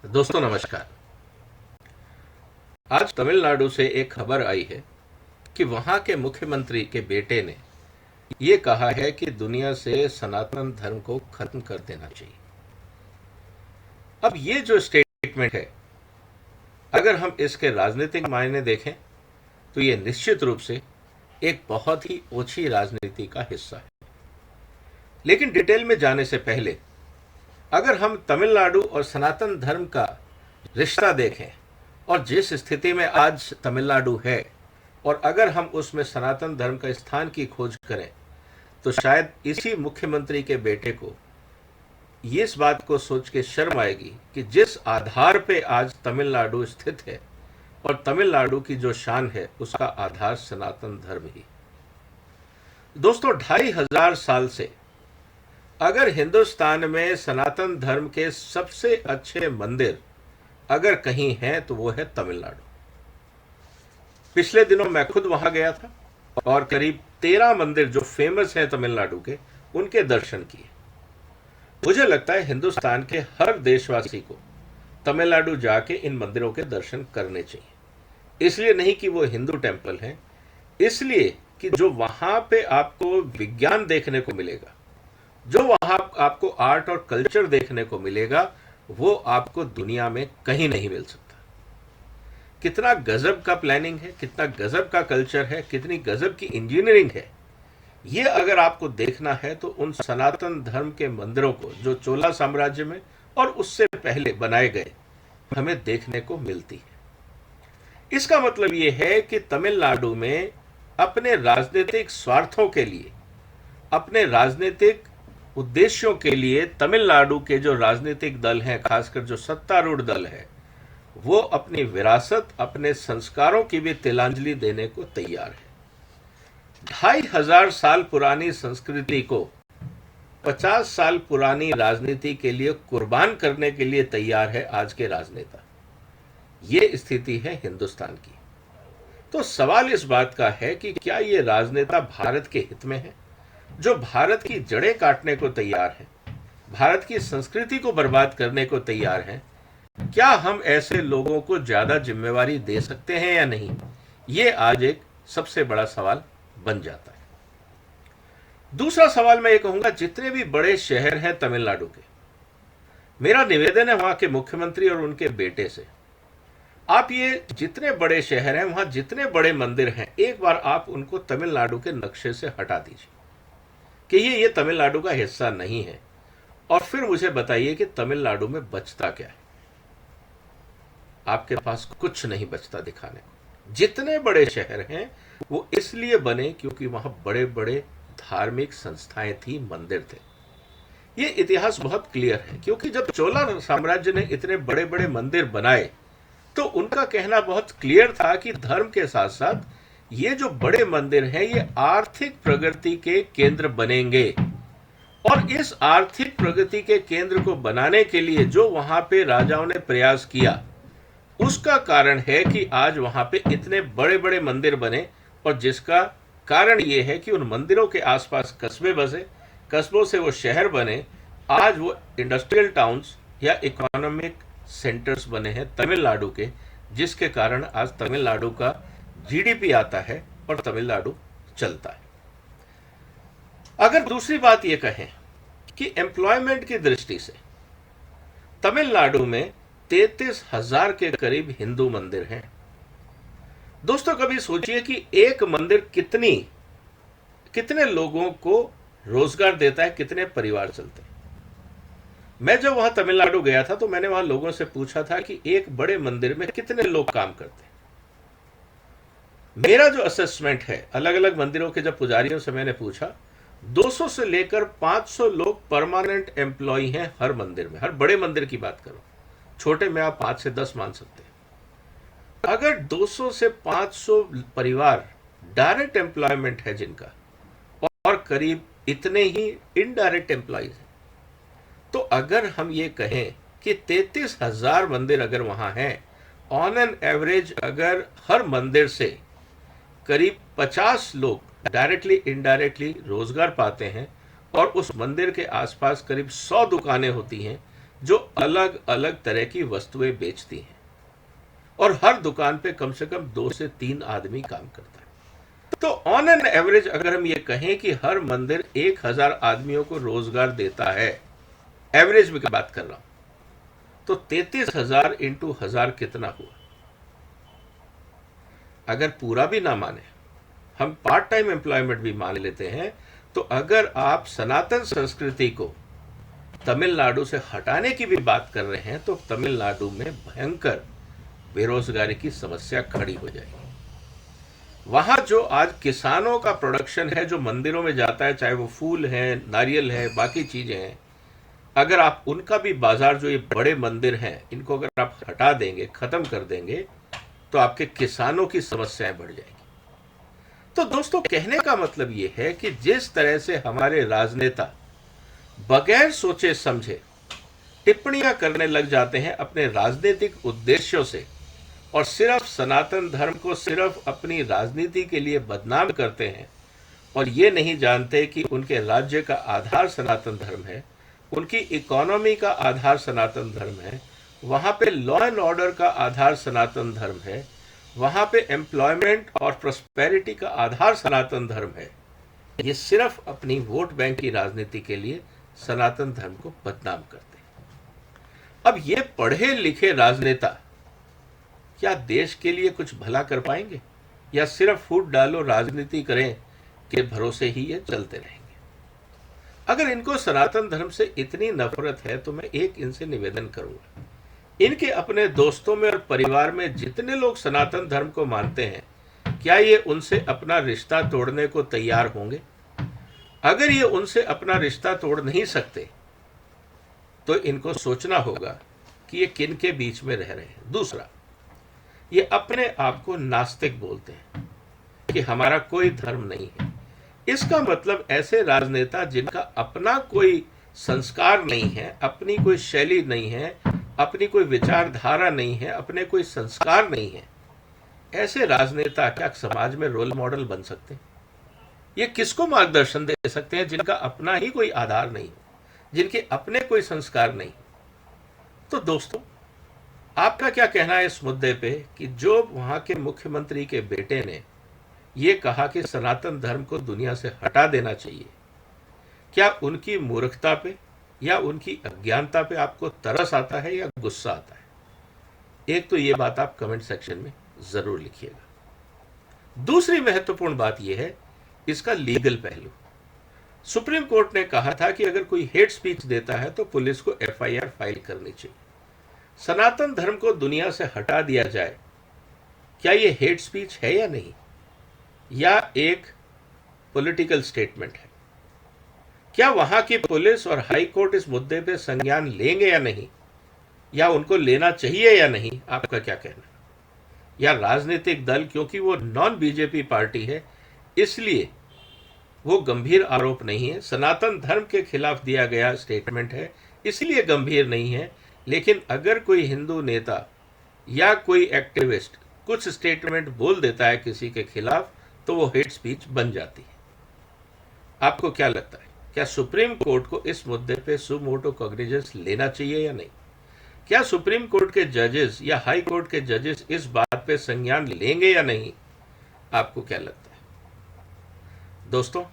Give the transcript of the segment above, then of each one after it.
दोस्तों नमस्कार। आज तमिलनाडु से एक खबर आई है कि वहां के मुख्यमंत्री के बेटे ने ये कहा है कि दुनिया से सनातन धर्म को खत्म कर देना चाहिए। अब ये जो स्टेटमेंट है, अगर हम इसके राजनीतिक मायने देखें तो ये निश्चित रूप से एक बहुत ही ओछी राजनीति का हिस्सा है। लेकिन डिटेल में जाने से पहले अगर हम तमिलनाडु और सनातन धर्म का रिश्ता देखें और जिस स्थिति में आज तमिलनाडु है, और अगर हम उसमें सनातन धर्म का स्थान की खोज करें तो शायद इसी मुख्यमंत्री के बेटे को ये इस बात को सोच के शर्म आएगी कि जिस आधार पे आज तमिलनाडु स्थित है और तमिलनाडु की जो शान है उसका आधार सनातन धर्म ही। दोस्तों 2500 साल से अगर हिंदुस्तान में सनातन धर्म के सबसे अच्छे मंदिर अगर कहीं हैं तो वो है तमिलनाडु। पिछले दिनों मैं खुद वहां गया था और करीब 13 मंदिर जो फेमस हैं तमिलनाडु के, उनके दर्शन किए। मुझे लगता है हिंदुस्तान के हर देशवासी को तमिलनाडु जाके इन मंदिरों के दर्शन करने चाहिए। इसलिए नहीं कि वो हिंदू टेम्पल हैं, इसलिए कि जो वहां पे आपको विज्ञान देखने को मिलेगा, जो वहां आपको आर्ट और कल्चर देखने को मिलेगा, वो आपको दुनिया में कहीं नहीं मिल सकता। कितना गजब का प्लानिंग है, कितना गजब का कल्चर है, कितनी गजब की इंजीनियरिंग है। ये अगर आपको देखना है तो उन सनातन धर्म के मंदिरों को जो चोला साम्राज्य में और उससे पहले बनाए गए हमें देखने को मिलती है। इसका मतलब ये है कि तमिलनाडु में अपने राजनीतिक स्वार्थों के लिए, अपने राजनीतिक उद्देश्यों के लिए तमिलनाडु के जो राजनीतिक दल हैं, खासकर जो सत्तारूढ़ दल है, वो अपनी विरासत, अपने संस्कारों की भी तिलांजलि देने को तैयार है। 2500 साल पुरानी संस्कृति को 50 साल पुरानी राजनीति के लिए कुर्बान करने के लिए तैयार है आज के राजनेता। ये स्थिति है हिंदुस्तान की। तो सवाल इस बात का है कि क्या ये राजनेता भारत के हित में है, जो भारत की जड़ें काटने को तैयार है, भारत की संस्कृति को बर्बाद करने को तैयार है? क्या हम ऐसे लोगों को ज्यादा जिम्मेवारी दे सकते हैं या नहीं? ये आज एक सबसे बड़ा सवाल बन जाता है। दूसरा सवाल मैं ये कहूंगा, जितने भी बड़े शहर हैं तमिलनाडु के, मेरा निवेदन है वहां के मुख्यमंत्री और उनके बेटे से, आप ये जितने बड़े शहर हैं, वहां जितने बड़े मंदिर हैं, एक बार आप उनको तमिलनाडु के नक्शे से हटा दीजिए कि ये तमिलनाडु का हिस्सा नहीं है, और फिर मुझे बताइए कि तमिलनाडु में बचता क्या है। आपके पास कुछ नहीं बचता दिखाने को। जितने बड़े शहर हैं वो इसलिए बने क्योंकि वहां बड़े बड़े धार्मिक संस्थाएं थी, मंदिर थे। ये इतिहास बहुत क्लियर है, क्योंकि जब चोला साम्राज्य ने इतने बड़े बड़े मंदिर बनाए तो उनका कहना बहुत क्लियर था कि धर्म के साथ साथ ये जो बड़े मंदिर हैं ये आर्थिक प्रगति के केंद्र बनेंगे, और इस आर्थिक प्रगति के केंद्र को बनाने के लिए जो वहां पे राजाओं ने प्रयास किया, उसका कारण है कि आज वहां पे इतने बड़े बड़े मंदिर बने, और जिसका कारण यह है कि उन मंदिरों के आसपास कस्बे बसे, कस्बों से वो शहर बने, आज वो इंडस्ट्रियल टाउन्स या इकोनॉमिक सेंटर्स बने हैं तमिलनाडु के, जिसके कारण आज तमिलनाडु का जीडीपी आता है और तमिलनाडु चलता है। अगर दूसरी बात यह कहें कि एम्प्लॉयमेंट की दृष्टि से तमिलनाडु में 33,000 के करीब हिंदू मंदिर हैं। दोस्तों कभी सोचिए कि एक मंदिर कितने लोगों को रोजगार देता है, कितने परिवार चलते हैं। मैं जब वहां तमिलनाडु गया था तो मैंने वहां लोगों से पूछा था कि एक बड़े मंदिर में कितने लोग काम करते हैं। मेरा जो असेसमेंट है, अलग अलग मंदिरों के जब पुजारियों से मैंने पूछा, 200 से लेकर 500 लोग परमानेंट एम्प्लॉय हैं हर मंदिर में। हर बड़े मंदिर की बात करो, छोटे में आप 5 से 10 मान सकते हैं। अगर 200 से 500 परिवार डायरेक्ट एम्प्लॉयमेंट है जिनका, और करीब इतने ही इनडायरेक्ट एम्प्लॉयज हैं, तो अगर हम ये कहें कि 33,000 मंदिर अगर वहां हैं, ऑन एन एवरेज अगर हर मंदिर से करीब 50 लोग डायरेक्टली इनडायरेक्टली रोजगार पाते हैं, और उस मंदिर के आसपास करीब 100 दुकानें होती हैं, जो अलग अलग तरह की वस्तुएं बेचती हैं और हर दुकान पे कम से कम 2 से 3 आदमी काम करता है। तो ऑन एन एवरेज अगर हम ये कहें कि हर मंदिर 1,000 आदमियों को रोजगार देता है, एवरेज में बात कर रहा हूं, तो 33,000 इंटू 1,000 कितना हुआ? अगर पूरा भी ना माने, हम पार्ट टाइम एम्प्लॉयमेंट भी मान लेते हैं, तो अगर आप सनातन संस्कृति को तमिलनाडु से हटाने की भी बात कर रहे हैं, तो तमिलनाडु में भयंकर बेरोजगारी की समस्या खड़ी हो जाएगी। वहां जो आज किसानों का प्रोडक्शन है जो मंदिरों में जाता है, चाहे वो फूल है, नारियल है, बाकी चीजें हैं, अगर आप उनका भी बाजार, जो ये बड़े मंदिर हैं, इनको अगर आप हटा देंगे, खत्म कर देंगे, तो आपके किसानों की समस्याएं बढ़ जाएगी। तो दोस्तों, कहने का मतलब ये है कि जिस तरह से हमारे राजनेता बगैर सोचे समझे टिप्पणियां करने लग जाते हैं अपने राजनीतिक उद्देश्यों से, और सिर्फ सनातन धर्म को सिर्फ अपनी राजनीति के लिए बदनाम करते हैं, और ये नहीं जानते कि उनके राज्य का आधार सनातन धर्म है, उनकी इकोनॉमी का आधार सनातन धर्म है, वहाँ पे लॉ एंड ऑर्डर का आधार सनातन धर्म है, वहाँ पे एम्प्लॉयमेंट और प्रॉस्पेरिटी का आधार सनातन धर्म है। ये सिर्फ अपनी वोट बैंक की राजनीति के लिए सनातन धर्म को बदनाम करते हैं। अब ये पढ़े लिखे राजनेता क्या देश के लिए कुछ भला कर पाएंगे, या सिर्फ फूट डालो राजनीति करें के भरोसे ही ये चलते रहेंगे? अगर इनको सनातन धर्म से इतनी नफरत है, तो मैं एक इनसे निवेदन करूंगा, इनके अपने दोस्तों में और परिवार में जितने लोग सनातन धर्म को मानते हैं, क्या ये उनसे अपना रिश्ता तोड़ने को तैयार होंगे? अगर ये उनसे अपना रिश्ता तोड़ नहीं सकते, तो इनको सोचना होगा कि ये किन के बीच में रह रहे हैं। दूसरा, ये अपने आप को नास्तिक बोलते हैं कि हमारा कोई धर्म नहीं है। इसका मतलब ऐसे राजनेता जिनका अपना कोई संस्कार नहीं है, अपनी कोई शैली नहीं है, अपनी कोई विचारधारा नहीं है, अपने कोई संस्कार नहीं है, ऐसे राजनेता क्या समाज में रोल मॉडल बन सकते हैं? ये किसको मार्गदर्शन दे सकते हैं जिनका अपना ही कोई आधार नहीं हो, जिनके अपने कोई संस्कार नहीं? तो दोस्तों, आपका क्या कहना है इस मुद्दे पे कि जो वहां के मुख्यमंत्री के बेटे ने ये कहा कि सनातन धर्म को दुनिया से हटा देना चाहिए, क्या उनकी मूर्खता पे या उनकी अज्ञानता पे आपको तरस आता है या गुस्सा आता है? एक तो ये बात आप कमेंट सेक्शन में जरूर लिखिएगा। दूसरी महत्वपूर्ण बात यह है इसका लीगल पहलू। सुप्रीम कोर्ट ने कहा था कि अगर कोई हेट स्पीच देता है तो पुलिस को एफआईआर फाइल करनी चाहिए। सनातन धर्म को दुनिया से हटा दिया जाए, क्या यह हेट स्पीच है या नहीं, या एक पॉलिटिकल स्टेटमेंट है? क्या वहां की पुलिस और हाई कोर्ट इस मुद्दे पे संज्ञान लेंगे या नहीं, या उनको लेना चाहिए या नहीं? आपका क्या कहना है? या राजनीतिक दल, क्योंकि वो नॉन बीजेपी पार्टी है, इसलिए वो गंभीर आरोप नहीं है, सनातन धर्म के खिलाफ दिया गया स्टेटमेंट है इसलिए गंभीर नहीं है, लेकिन अगर कोई हिंदू नेता या कोई एक्टिविस्ट कुछ स्टेटमेंट बोल देता है किसी के खिलाफ, तो वो हेट स्पीच बन जाती है। आपको क्या लगता है, क्या सुप्रीम कोर्ट को इस मुद्दे पे सुमोटो कॉग्निजेंस लेना चाहिए या नहीं? क्या सुप्रीम कोर्ट के जजेस या हाई कोर्ट के जजेस इस बात पे संज्ञान लेंगे या नहीं? आपको क्या लगता है? दोस्तों,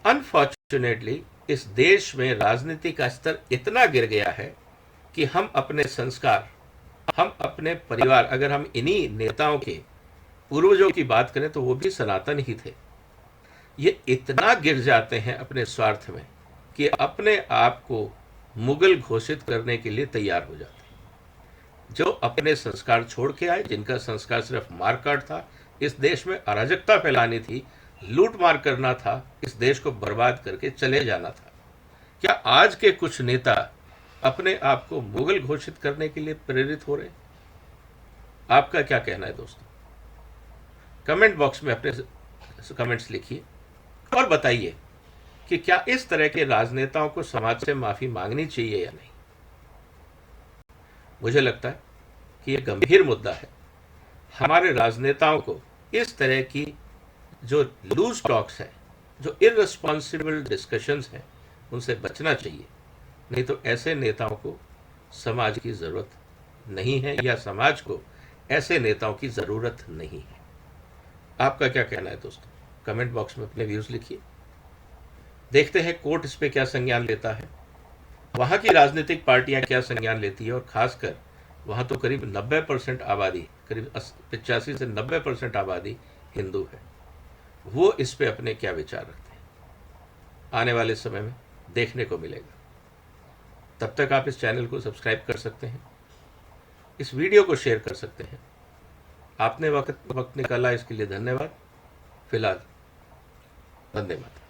अनफॉर्चुनेटली इस देश में राजनीति का स्तर इतना गिर गया है कि हम अपने संस्कार, हम अपने परिवार, अगर हम इन्हीं नेताओं के पूर्वजों की बात करें तो वो भी सनातन ही थे, ये इतना गिर जाते हैं अपने स्वार्थ में कि अपने आप को मुगल घोषित करने के लिए तैयार हो जाते हैं। जो अपने संस्कार छोड़ के आए, जिनका संस्कार सिर्फ मारकाट था, इस देश में अराजकता फैलानी थी, लूट मार करना था, इस देश को बर्बाद करके चले जाना था, क्या आज के कुछ नेता अपने आप को मुगल घोषित करने के लिए प्रेरित हो रहे हैं? आपका क्या कहना है दोस्तों? कमेंट बॉक्स में अपने कमेंट्स लिखिए और बताइए कि क्या इस तरह के राजनेताओं को समाज से माफी मांगनी चाहिए या नहीं। मुझे लगता है कि यह गंभीर मुद्दा है। हमारे राजनेताओं को इस तरह की जो लूज टॉक्स हैं, जो इररिस्पॉन्सिबल डिस्कशंस हैं, उनसे बचना चाहिए, नहीं तो ऐसे नेताओं को समाज की जरूरत नहीं है, या समाज को ऐसे नेताओं की जरूरत नहीं है। आपका क्या कहना है दोस्तों? कमेंट बॉक्स में अपने व्यूज लिखिए। देखते हैं कोर्ट इस पे क्या संज्ञान लेता है, वहां की राजनीतिक पार्टियां क्या संज्ञान लेती है, और खासकर वहां तो करीब 90% आबादी, करीब 85 से 90% आबादी हिंदू है। वो इस पे अपने क्या विचार रखते हैं, आने वाले समय में देखने को मिलेगा। तब तक आप इस चैनल को सब्सक्राइब कर सकते हैं, इस वीडियो को शेयर कर सकते हैं। आपने वक्त निकाला, इसके लिए धन्यवाद। फिलहाल वंदे मातरम।